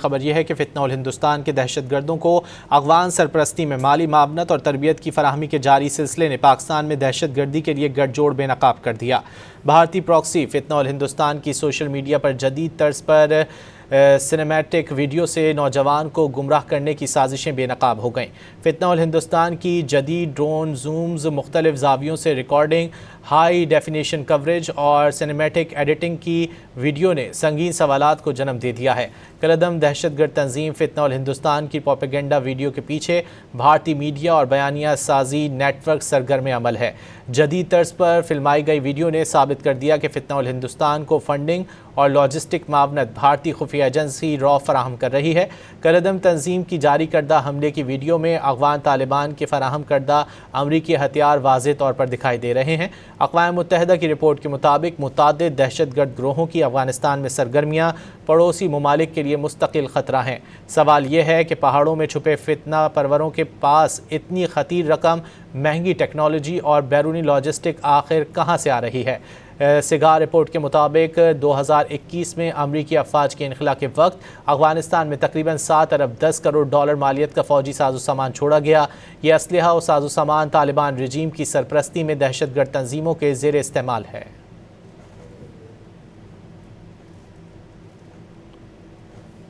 خبر یہ ہے کہ فتنہ الہندوستان کے دہشت گردوں کو افغان سرپرستی میں مالی معاونت اور تربیت کی فراہمی کے جاری سلسلے نے پاکستان میں دہشت گردی کے لیے گٹھ جوڑ بے نقاب کر دیا۔ بھارتی پراکسی فتنہ الہندوستان کی سوشل میڈیا پر جدید طرز پر سنیمیٹک ویڈیو سے نوجوان کو گمراہ کرنے کی سازشیں بے نقاب ہو گئیں۔ فتنہ الہندوستان کی جدید ڈرون زومز، مختلف زاویوں سے ریکارڈنگ، ہائی ڈیفینیشن کوریج اور سنیمیٹک ایڈیٹنگ کی ویڈیو نے سنگین سوالات کو جنم دے دیا ہے۔ کالعدم دہشت گرد تنظیم فتنہ الہندوستان کی پروپیگنڈا ویڈیو کے پیچھے بھارتی میڈیا اور بیانیہ سازی نیٹ ورک سرگرم عمل ہے۔ جدید طرز پر فلمائی گئی ویڈیو نے ثابت کر دیا کہ فتنہ الہندوستان کو فنڈنگ اور لاجسٹک معاونت بھارتی خفیہ ایجنسی را فراہم کر رہی ہے۔ کالعدم تنظیم کی جاری کردہ حملے کی ویڈیو میں افغان طالبان کے فراہم کردہ امریکی ہتھیار واضح طور پر دکھائی دے رہے ہیں۔ اقوام متحدہ کی رپورٹ کے مطابق متعدد دہشت گرد گروہوں کی افغانستان میں سرگرمیاں پڑوسی ممالک کے لیے مستقل خطرہ ہیں۔ سوال یہ ہے کہ پہاڑوں میں چھپے فتنہ پروروں کے پاس اتنی خطیر رقم، مہنگی ٹیکنالوجی اور بیرونی لاجسٹک آخر کہاں سے آ رہی ہے؟ سگار رپورٹ کے مطابق 2021 میں امریکی افواج کے انخلا کے وقت افغانستان میں تقریباً 7 ارب 10 کروڑ ڈالر مالیت کا فوجی ساز و سامان چھوڑا گیا۔ یہ اسلحہ و ساز و سامان طالبان رجیم کی سرپرستی میں دہشت گرد تنظیموں کے زیر استعمال ہے۔